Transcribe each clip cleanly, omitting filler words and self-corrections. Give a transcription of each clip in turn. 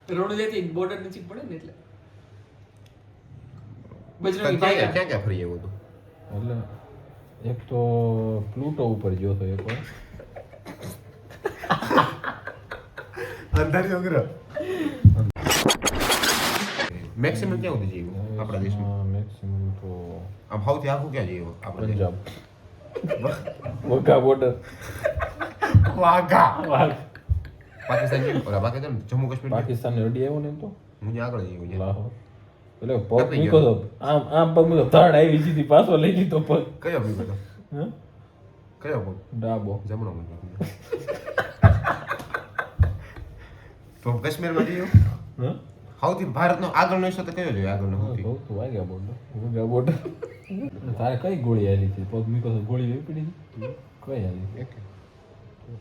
રણુજાથી border નજીક પડે ને એટલે બજરંગી બજરંગી ક્યાં ફરી આવ્યો હતો? એટલે એક તો પ્લુટો ઉપર ગયો હતો એક વાર. અંધારિયો ગ્રહ મેક્સિમમ ક્યાં સુધી જઈએ આપણા દેશમાં? મેક્સિમમ તો આમ સૌથી આખું ક્યાં જઈએ આપણા પંજાબ. વઘા બોર્ડર. વાઘા વાઘ. પાકિસ્તાન જેવું ઓલા પાકિસ્તાન જમ્મુ કાશ્મીર પાકિસ્તાન અડી આવ્યો ને એમ તો હું ત્યાં આગળ જઈએ લાહોર. એટલે પગ મૂકો તો આમ પગ મૂકો ધડ આવી જીધી પાછો લઈ લીધો પગ. કયો ભૂલ હતો? હા કયો ભૂલ? ડાબો. જમણો ભૂલ. તો કાશ્મીરમાં જઈએ હા સૌથી ભારતનો આગળનો હિસ્સો તો કયો જોઈએ? આગળનો સૌથી કહું તો વાગ્યા બોર્ડર. વઘા બોર્ડર. તારે કઈ ગોળી આલી હતી? પગ મૂકો તો ગોળી એવી પડી હતી? કઈ આલી? એક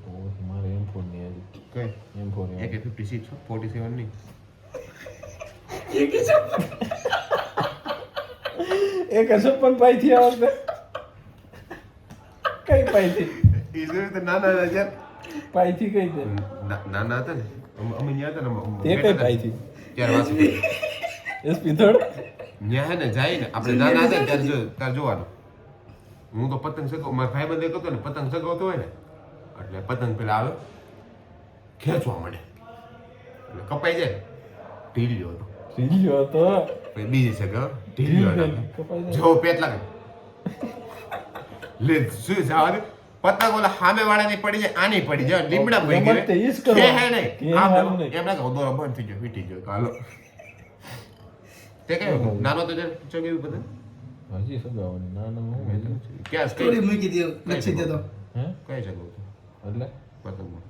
તો મારે M4 ની આલી. કઈ M4 AK-56 47 નહીં એક છપ્પન પાઈ થી આવશે. કઈ પાઈ થી? એ જોયું તો નાના હતા જ્યારે પાઈ થી કઈ દે? નાના હતા ને અમે ત્યાં હતા ને તે કઈ પાઈ થી? ત્યારે વાસી SP થર્ડ. ત્યાં હે ને જાય ને આપણે નાના હતા ને ત્યારે જોવાનું. હું તો પતંગ સગાવ મારા ભાઈ બંધ હતો ને પતંગ સગાવતો હોય ને એટલે પતંગ પેલા આવે ખેંચવા માંડે એટલે કપાઈ જાય ઢીલ્યો હતો સીલ્યો હતો. પછી બીજી સગાવ ઢીલ્યો હતો કપાઈ જાય. જો પેટ લાગે લે શું જવા દે પતંગ ઓલા સામે વાળાની પડી જાય આની પડી જાય લીમડા પડી રમત તે ઈ જ કરવા. હે નહીં કે હારું નહીં. એમ લાગે દોરો બંધ થઈ ગયો વીટી ગયો હાલો તે કયો નાનો તો ચગેવું પતંગ હજી સગાવાની નાના હું ક્યાં સ્ટોરી મૂકી દે લખી દેતો હે કઈ જગ્યા હતું એટલે પતંગમાં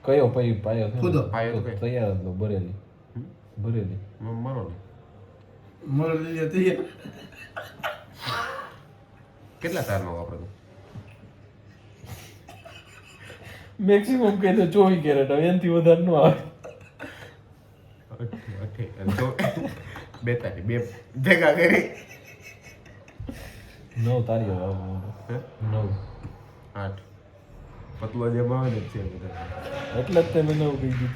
કયો પાઈ પાયો છે ને? ખુદો. પાયો તો તો કઈ? તૈયાર હતો ભરેલી. ભરેલી. મારો ને મળો લઈ હતી કેટલા તારનો વાપરો મેક્સિમમ કહી દો 24 કેરેટ. હવે એનાથી વધારે ન આવે. 42 બે ભેગા કરી 9 તારીખો આવે. હે? 9 8 પતવા જેમ આવે ને છે બધા એટલે જ તમે 9 કહી દીધું.